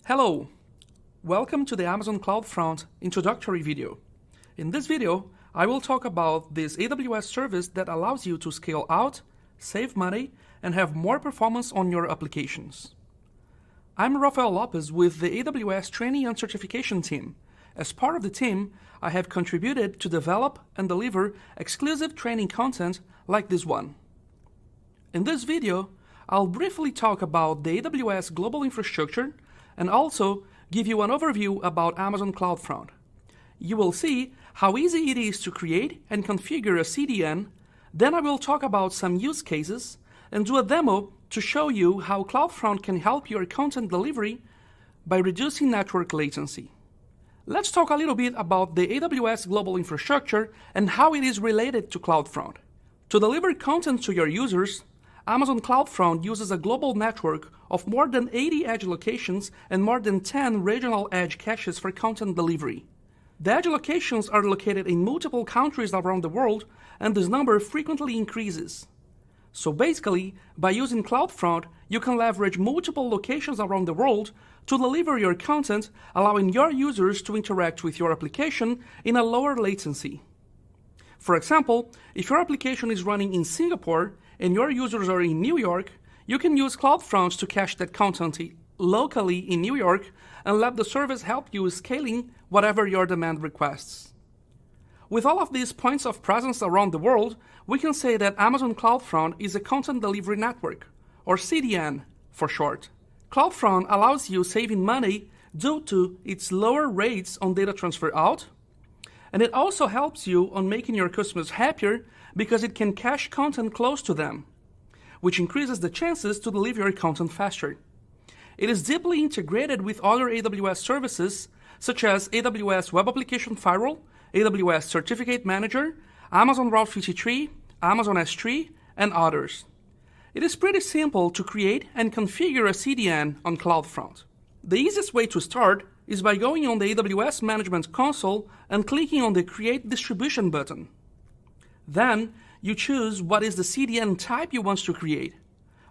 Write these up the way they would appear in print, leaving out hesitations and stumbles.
Hello, welcome to the Amazon CloudFront introductory video. In this video, I will talk about this AWS service that allows you to scale out, save money, and have more performance on your applications. I'm Rafael Lopez with the AWS Training and Certification team. As part of the team, I have contributed to develop and deliver exclusive training content like this one. In this video, I'll briefly talk about the AWS global infrastructure and also give you an overview about Amazon CloudFront. You will see how easy it is to create and configure a CDN. Then I will talk about some use cases and do a demo to show you how CloudFront can help your content delivery by reducing network latency. Let's talk a little bit about the AWS global infrastructure and how it is related to CloudFront. To deliver content to your users, Amazon CloudFront uses a global network of more than 80 edge locations and more than 10 regional edge caches for content delivery. The edge locations are located in multiple countries around the world, and this number frequently increases. So basically, by using CloudFront, you can leverage multiple locations around the world to deliver your content, allowing your users to interact with your application in a lower latency. For example, if your application is running in Singapore and your users are in New York, you can use CloudFront to cache that content locally in New York and let the service help you scaling whatever your demand requests. With all of these points of presence around the world, we can say that Amazon CloudFront is a content delivery network, or CDN for short. CloudFront allows you saving money due to its lower rates on data transfer out, and it also helps you on making your customers happier because it can cache content close to them, which increases the chances to deliver your content faster. It is deeply integrated with other AWS services such as AWS Web Application Firewall, AWS Certificate Manager, Amazon Route 53, Amazon S3, and others. It is pretty simple to create and configure a CDN on CloudFront. The easiest way to start is by going on the AWS Management Console and clicking on the Create Distribution button. Then, you choose what is the CDN type you want to create.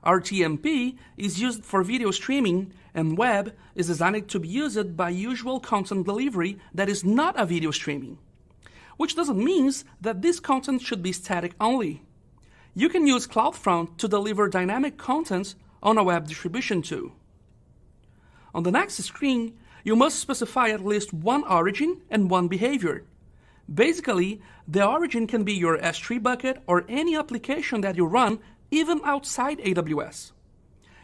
RTMP is used for video streaming, and web is designed to be used by usual content delivery that is not a video streaming, which doesn't mean that this content should be static only. You can use CloudFront to deliver dynamic content on a web distribution too. On the next screen, you must specify at least one origin and one behavior. Basically, the origin can be your S3 bucket or any application that you run even outside AWS.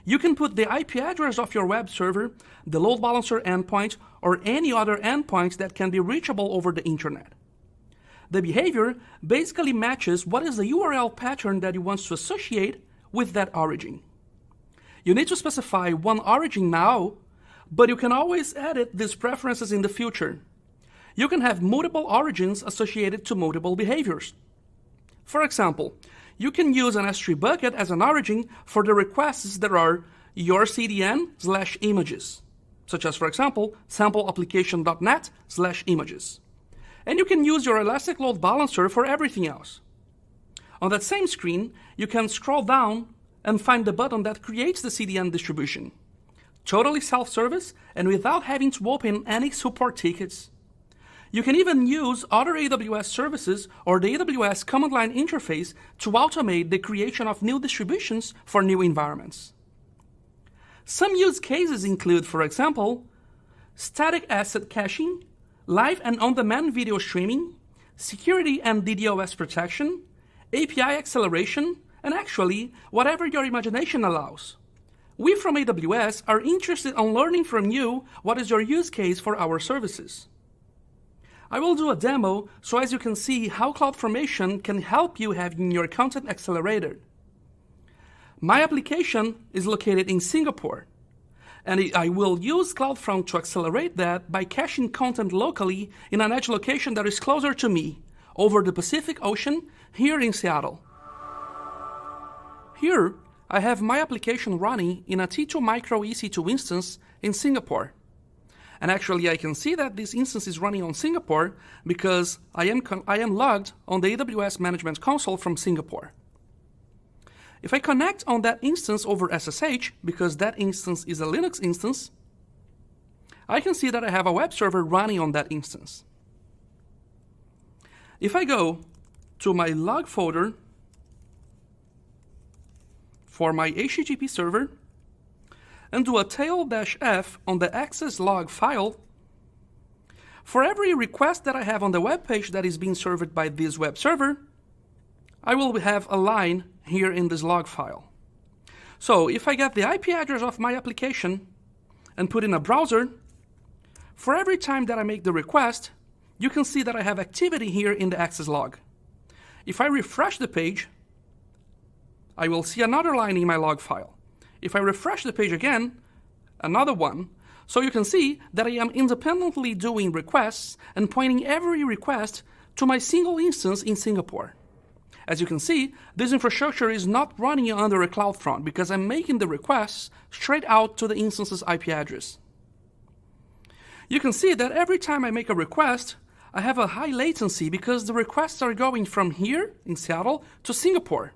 You can put the IP address of your web server, the load balancer endpoint, or any other endpoint that can be reachable over the internet. The behavior basically matches what is the URL pattern that you want to associate with that origin. You need to specify one origin now, but you can always edit these preferences in the future. You can have multiple origins associated to multiple behaviors. For example, you can use an S3 bucket as an origin for the requests that are your CDN/images, such as, for example, sampleapplication.net/images. And you can use your Elastic Load Balancer for everything else. On that same screen, you can scroll down and find the button that creates the CDN distribution. Totally self-service and without having to open any support tickets. You can even use other AWS services or the AWS command line interface to automate the creation of new distributions for new environments. Some use cases include, for example, static asset caching, live and on-demand video streaming, security and DDoS protection, API acceleration, and actually, whatever your imagination allows. We from AWS are interested in learning from you what is your use case for our services. I will do a demo so as you can see how CloudFormation can help you having your content accelerated. My application is located in Singapore, and I will use CloudFront to accelerate that by caching content locally in an edge location that is closer to me, over the Pacific Ocean, here in Seattle. Here, I have my application running in a T2 Micro EC2 instance in Singapore. And actually, I can see that this instance is running on Singapore because I am logged on the AWS Management Console from Singapore. If I connect on that instance over SSH, because that instance is a Linux instance, I can see that I have a web server running on that instance. If I go to my log folder for my HTTP server and do a tail-f on the access log file, for every request that I have on the web page that is being served by this web server, I will have a line here in this log file. So if I get the IP address of my application and put in a browser, for every time that I make the request, you can see that I have activity here in the access log. If I refresh the page, I will see another line in my log file. If I refresh the page again, another one. So you can see that I am independently doing requests and pointing every request to my single instance in Singapore. As you can see, this infrastructure is not running under a CloudFront because I'm making the requests straight out to the instance's IP address. You can see that every time I make a request, I have a high latency because the requests are going from here in Seattle to Singapore.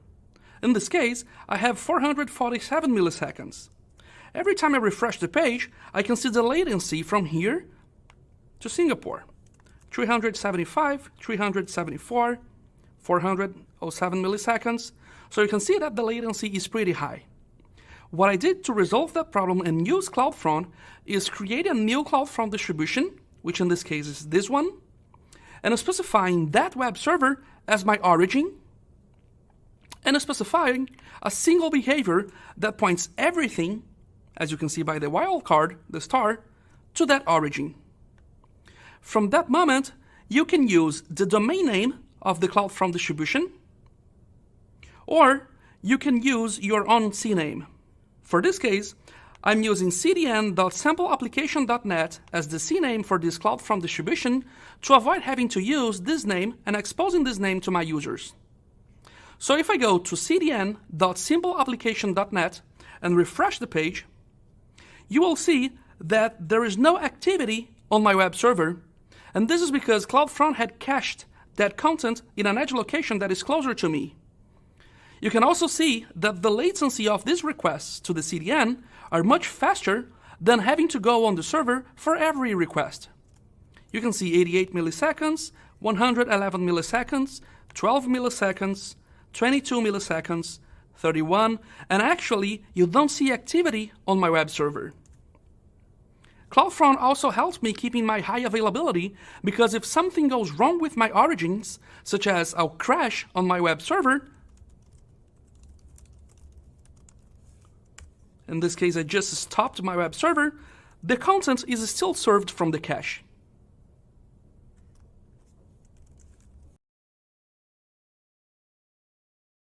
In this case, I have 447 milliseconds. Every time I refresh the page, I can see the latency from here to Singapore. 375, 374, 407 milliseconds. So you can see that the latency is pretty high. What I did to resolve that problem and use CloudFront is create a new CloudFront distribution, which in this case is this one, and specifying that web server as my origin, and specifying a single behavior that points everything, as you can see by the wildcard, the star, to that origin. From that moment, you can use the domain name of the CloudFront distribution, or you can use your own CNAME. For this case, I'm using cdn.sampleapplication.net as the CNAME for this CloudFront distribution to avoid having to use this name and exposing this name to my users. So if I go to cdn.simpleapplication.net and refresh the page, you will see that there is no activity on my web server, and this is because CloudFront had cached that content in an edge location that is closer to me. You can also see that the latency of these requests to the CDN are much faster than having to go on the server for every request. You can see 88 milliseconds, 111 milliseconds, 12 milliseconds, 22 milliseconds, 31, and actually you don't see activity on my web server. CloudFront also helps me keeping my high availability because if something goes wrong with my origins, such as a crash on my web server, in this case I just stopped my web server, the content is still served from the cache.